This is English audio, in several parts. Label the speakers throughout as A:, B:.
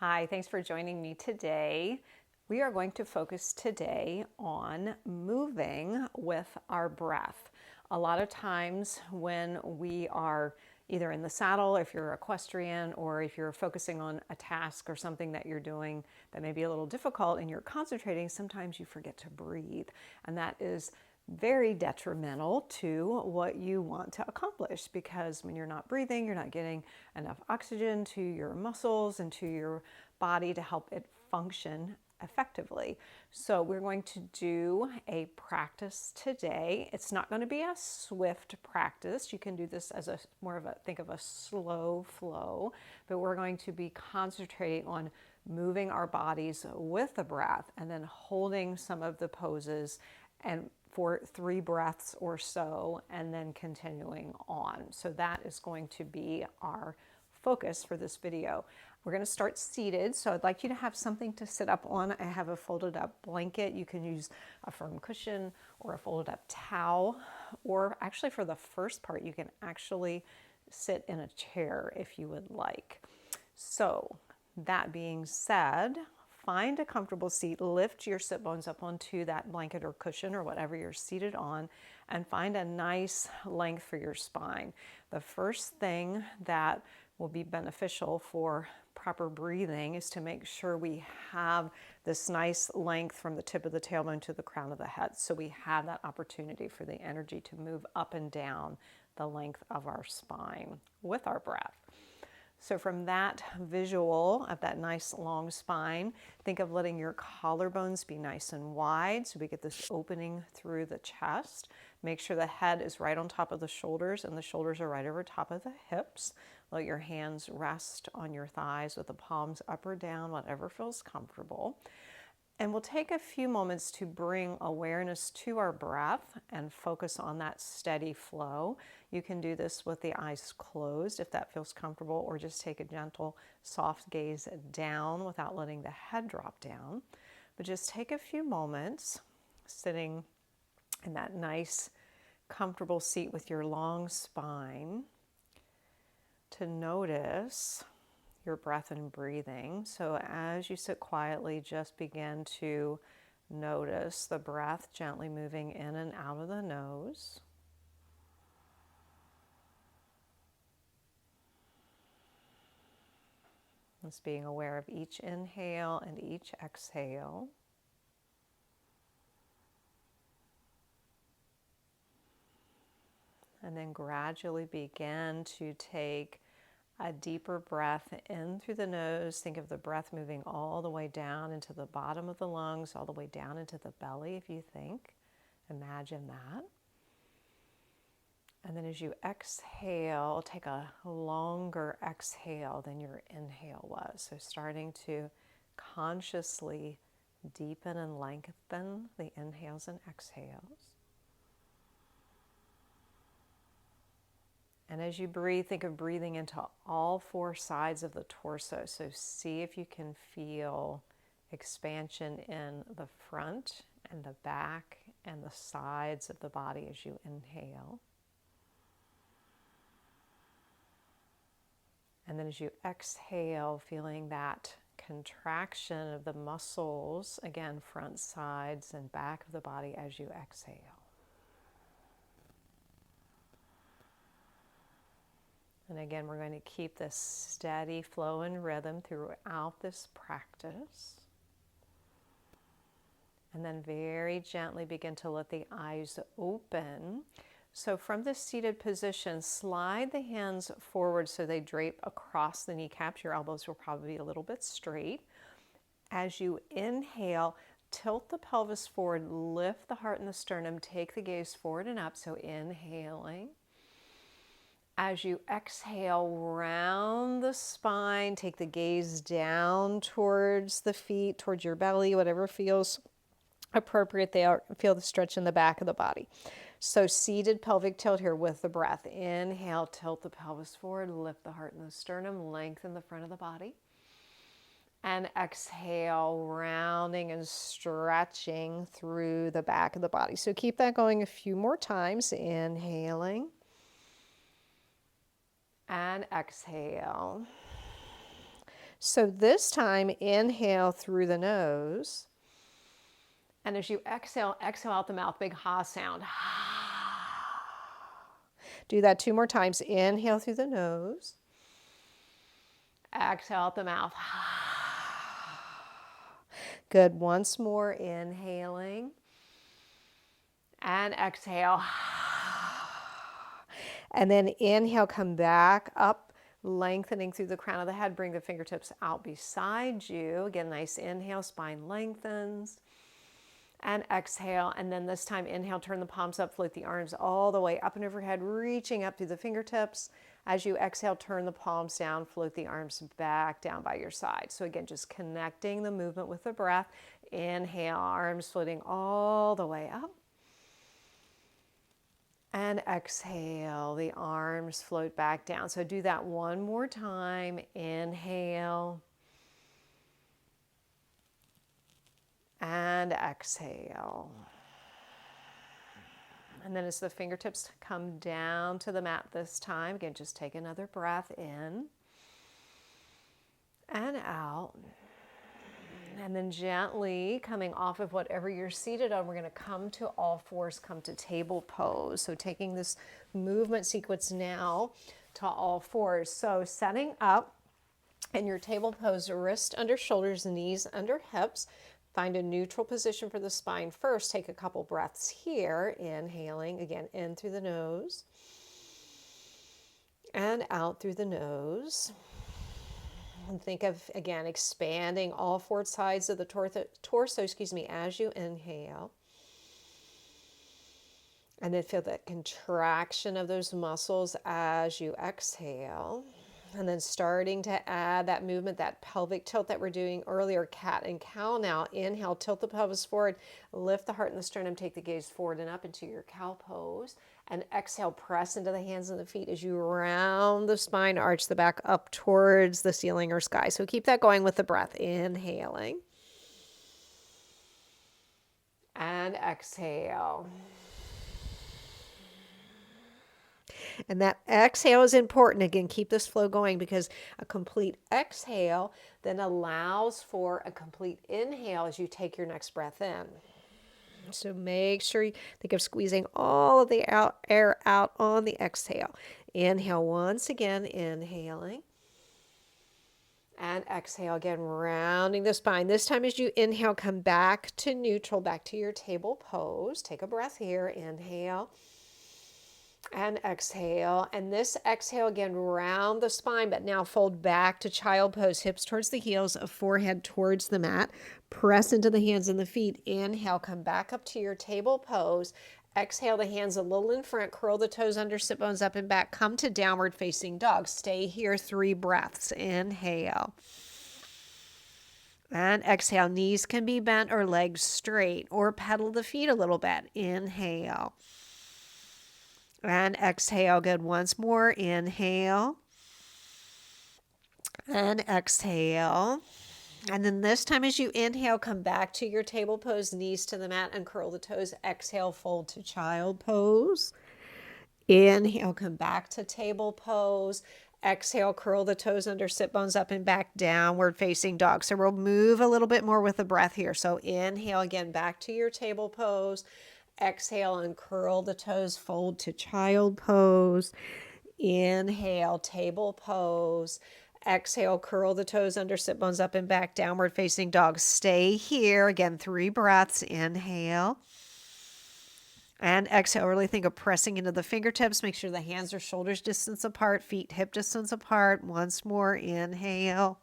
A: Hi, thanks for joining me today. We are going to focus today on moving with our breath. A lot of times when we are either in the saddle, if you're equestrian, or if you're focusing on a task or something that you're doing that may be a little difficult and you're concentrating, sometimes you forget to breathe. And that is very detrimental to what you want to accomplish, because when you're not breathing, you're not getting enough oxygen to your muscles and to your body to help it function effectively. So we're going to do a practice today. It's not going to be a swift practice. You can do this as a more of a, think of a slow flow, but we're going to be concentrating on moving our bodies with the breath and then holding some of the poses and for 3 breaths or so, and then continuing on. So that is going to be our focus for this video. We're going to start seated, so I'd like you to have something to sit up on. I have a folded up blanket. You can use a firm cushion or a folded up towel, or actually for the first part, you can actually sit in a chair if you would like. So that being said, find a comfortable seat, lift your sit bones up onto that blanket or cushion or whatever you're seated on, and find a nice length for your spine. The first thing that will be beneficial for proper breathing is to make sure we have this nice length from the tip of the tailbone to the crown of the head, so we have that opportunity for the energy to move up and down the length of our spine with our breath. So from that visual of that nice long spine, think of letting your collarbones be nice and wide so we get this opening through the chest. Make sure the head is right on top of the shoulders and the shoulders are right over top of the hips. Let your hands rest on your thighs with the palms up or down, whatever feels comfortable. And we'll take a few moments to bring awareness to our breath and focus on that steady flow. You can do this with the eyes closed if that feels comfortable, or just take a gentle, soft gaze down without letting the head drop down. But just take a few moments sitting in that nice, comfortable seat with your long spine to notice your breath and breathing. So as you sit quietly, just begin to notice the breath gently moving in and out of the nose. Just being aware of each inhale and each exhale. And then gradually begin to take a deeper breath in through the nose. Think of the breath moving all the way down into the bottom of the lungs, all the way down into the belly if you think. Imagine that. And then as you exhale, take a longer exhale than your inhale was. So starting to consciously deepen and lengthen the inhales and exhales. And as you breathe, think of breathing into all 4 sides of the torso. So see if you can feel expansion in the front and the back and the sides of the body as you inhale. And then as you exhale, feeling that contraction of the muscles, again, front, sides, and back of the body as you exhale. And again, we're going to keep this steady flow and rhythm throughout this practice. And then very gently begin to let the eyes open. So from this seated position, slide the hands forward so they drape across the kneecaps. Your elbows will probably be a little bit straight. As you inhale, tilt the pelvis forward, lift the heart and the sternum, take the gaze forward and up. So inhaling. As you exhale, round the spine, take the gaze down towards the feet, towards your belly, whatever feels appropriate there. Feel the stretch in the back of the body. So seated pelvic tilt here with the breath. Inhale, tilt the pelvis forward, lift the heart and the sternum, lengthen the front of the body. And exhale, rounding and stretching through the back of the body. So keep that going a few more times. Inhaling. And exhale. So this time, inhale through the nose. And as you exhale, exhale out the mouth, big ha sound. Do that 2 more times. Inhale through the nose. Exhale out the mouth. Good. Once more, inhaling. And exhale. And then inhale, come back up, lengthening through the crown of the head. Bring the fingertips out beside you. Again, nice inhale, spine lengthens. And exhale, and then this time inhale, turn the palms up, float the arms all the way up and overhead, reaching up through the fingertips. As you exhale, turn the palms down, float the arms back down by your side. So again, just connecting the movement with the breath. Inhale, arms floating all the way up. And exhale, the arms float back down. So do that one more time. Inhale. And exhale. And then as the fingertips come down to the mat this time, again, just take another breath in and out. And then gently coming off of whatever you're seated on, we're going to come to all fours, come to table pose. So taking this movement sequence now to all fours. So setting up in your table pose, wrist under shoulders, knees under hips. Find a neutral position for the spine first. Take a couple breaths here. Inhaling, again, in through the nose. And out through the nose. And think of, again, expanding all 4 sides of the torso, as you inhale. And then feel that contraction of those muscles as you exhale. And then starting to add that movement, that pelvic tilt that we're doing earlier, cat and cow now. Inhale, tilt the pelvis forward, lift the heart and the sternum, take the gaze forward and up into your cow pose. And exhale, press into the hands and the feet as you round the spine, arch the back up towards the ceiling or sky. So keep that going with the breath. Inhaling. And exhale. And that exhale is important. Again, keep this flow going because a complete exhale then allows for a complete inhale as you take your next breath in. So make sure you think of squeezing all of the air out on the exhale. Inhale once again, inhaling. And exhale again, rounding the spine. This time as you inhale, come back to neutral, back to your table pose. Take a breath here. Inhale. And exhale. And this exhale again, round the spine, but now fold back to child pose, hips towards the heels, forehead towards the mat. Press into the hands and the feet. Inhale, come back up to your table pose. Exhale, the hands a little in front, curl the toes under, sit bones up and back. Come to downward facing dog. Stay here 3 breaths. Inhale. And exhale, knees can be bent or legs straight, or pedal the feet a little bit. Inhale. And exhale, good. Once more, inhale. And exhale. And then this time as you inhale, come back to your table pose, knees to the mat and curl the toes. Exhale, fold to child pose. Inhale, come back to table pose. Exhale, curl the toes under, sit bones up and back, downward facing dog. So we'll move a little bit more with the breath here. So inhale again, back to your table pose. Exhale and curl the toes, fold to child pose. Inhale, table pose. Exhale, curl the toes under, sit bones up and back, downward facing dog. Stay here. Again, 3 breaths. Inhale. And exhale, really think of pressing into the fingertips. Make sure the hands are shoulders distance apart, feet hip distance apart. Once more, inhale.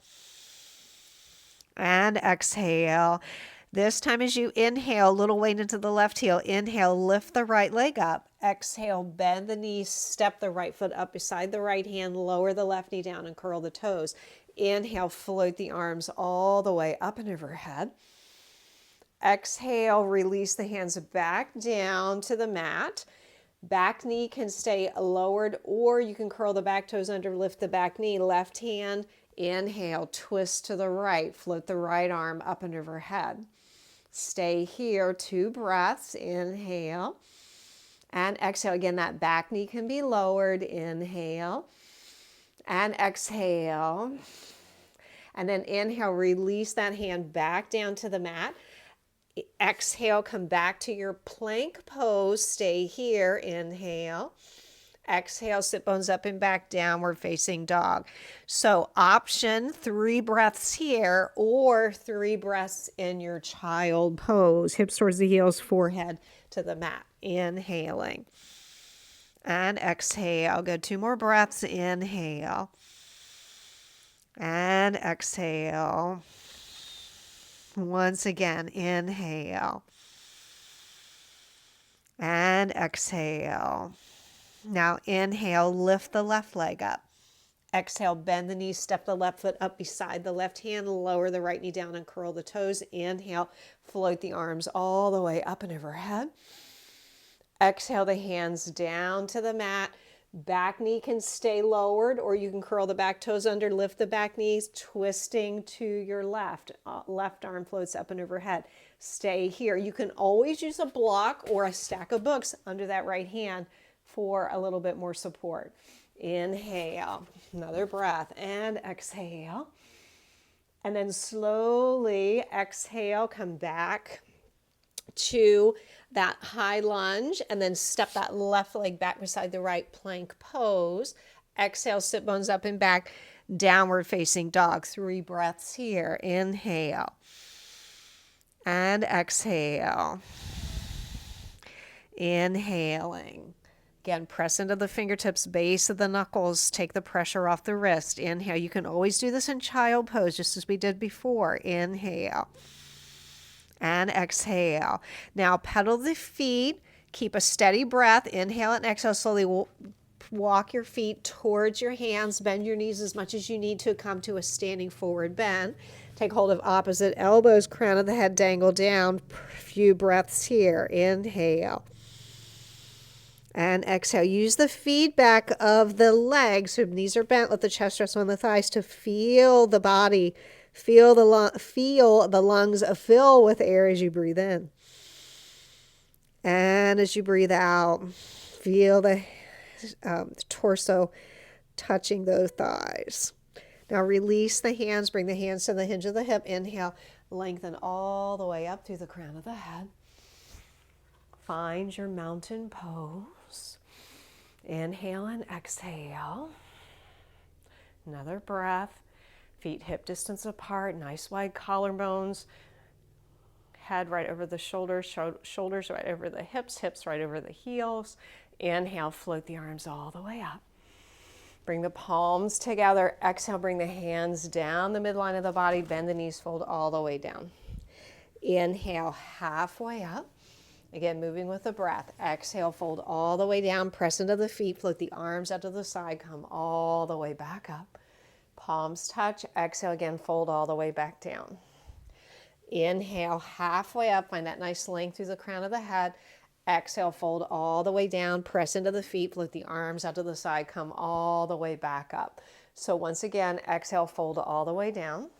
A: And exhale. This time as you inhale, a little weight into the left heel. Inhale, lift the right leg up. Exhale, bend the knees, step the right foot up beside the right hand, lower the left knee down and curl the toes. Inhale, float the arms all the way up and overhead. Exhale, release the hands back down to the mat. Back knee can stay lowered, or you can curl the back toes under, lift the back knee. Left hand, inhale, twist to the right, float the right arm up and overhead. Stay here, 2 breaths. Inhale and exhale. Again, that back knee can be lowered. Inhale and exhale. And then inhale, release that hand back down to the mat. Exhale, come back to your plank pose. Stay here. Inhale. Exhale, sit bones up and back, downward facing dog. So option 3 breaths here or 3 breaths in your child pose. Hips towards the heels, forehead to the mat. Inhaling. And exhale. Go 2 more breaths. Inhale. And exhale. Once again, inhale. And exhale. Now inhale, lift the left leg up. Exhale, bend the knees, step the left foot up beside the left hand, lower the right knee down and curl the toes. Inhale, float the arms all the way up and overhead. Exhale the hands down to the mat. Back knee can stay lowered or you can curl the back toes under, lift the back knees, twisting to your left. Left arm floats up and overhead. Stay here. You can always use a block or a stack of books under that right hand for a little bit more support. Inhale, another breath, and exhale. And then slowly exhale, come back to that high lunge and then step that left leg back beside the right, plank pose. Exhale, sit bones up and back, downward facing dog. 3 breaths here. Inhale and exhale. Inhaling. Again, press into the fingertips, base of the knuckles, take the pressure off the wrist. Inhale. You can always do this in child pose, just as we did before. Inhale. And exhale. Now pedal the feet. Keep a steady breath. Inhale and exhale. Slowly walk your feet towards your hands. Bend your knees as much as you need to come to a standing forward bend. Take hold of opposite elbows. Crown of the head dangle down. Few breaths here. Inhale. And exhale. Use the feedback of the legs. So knees are bent. Let the chest rest on the thighs to feel the body. Feel the lungs fill with air as you breathe in. And as you breathe out, feel the torso touching those thighs. Now release the hands. Bring the hands to the hinge of the hip. Inhale. Lengthen all the way up through the crown of the head. Find your mountain pose. Inhale and exhale. Another breath. Feet hip distance apart, nice wide collarbones. Head right over the shoulders, shoulders right over the hips, hips right over the heels. Inhale, float the arms all the way up. Bring the palms together. Exhale, bring the hands down the midline of the body. Bend the knees, fold all the way down. Inhale, halfway up. Again, moving with the breath. Exhale, fold all the way down. Press into the feet. Float the arms out to the side. Come all the way back up. Palms touch. Exhale again, fold all the way back down. Inhale, halfway up. Find that nice length through the crown of the head. Exhale, fold all the way down. Press into the feet. Float the arms out to the side. Come all the way back up. So once again, exhale, fold all the way down.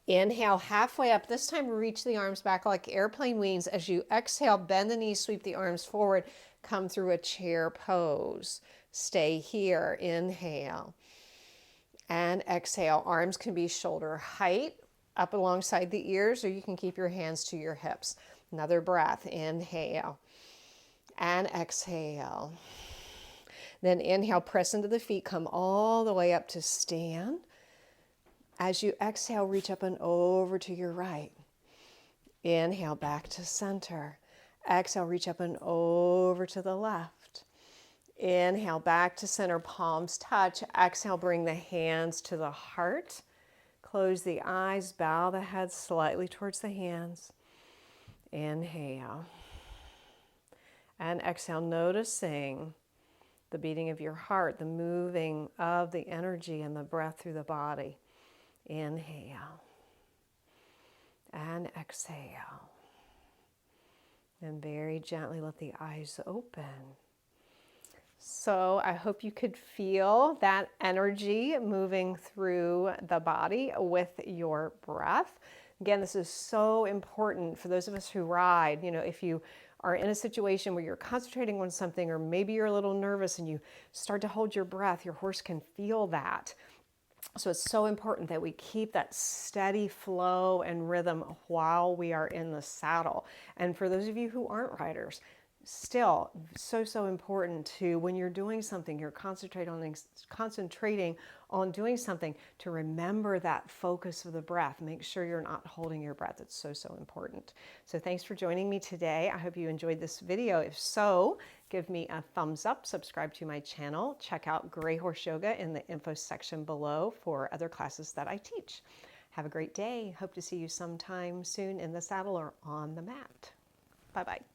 A: Inhale, halfway up. This time, reach the arms back like airplane wings. As you exhale, bend the knees, sweep the arms forward. Come through a chair pose. Stay here. Inhale. And exhale. Arms can be shoulder height up alongside the ears, or you can keep your hands to your hips. Another breath. Inhale. And exhale. Then inhale, press into the feet. Come all the way up to stand. As you exhale, reach up and over to your right. Inhale, back to center. Exhale, reach up and over to the left. Inhale, back to center, palms touch. Exhale, bring the hands to the heart. Close the eyes, bow the head slightly towards the hands. Inhale. And exhale, noticing the beating of your heart, the moving of the energy and the breath through the body. Inhale. And exhale. And very gently let the eyes open. So I hope you could feel that energy moving through the body with your breath. Again, this is so important for those of us who ride. You know, if you are in a situation where you're concentrating on something, or maybe you're a little nervous and you start to hold your breath, your horse can feel that. So it's so important that we keep that steady flow and rhythm while we are in the saddle. And for those of you who aren't riders, still so important to, when you're doing something, you're concentrating on doing something, to remember that focus of the breath. Make sure you're not holding your breath. It's so important. So thanks for joining me today. I hope you enjoyed this video. If so, give me a thumbs up, subscribe to my channel, check out Grey Horse Yoga in the info section below for other classes that I teach. Have a great day. Hope to see you sometime soon in the saddle or on the mat. Bye-bye.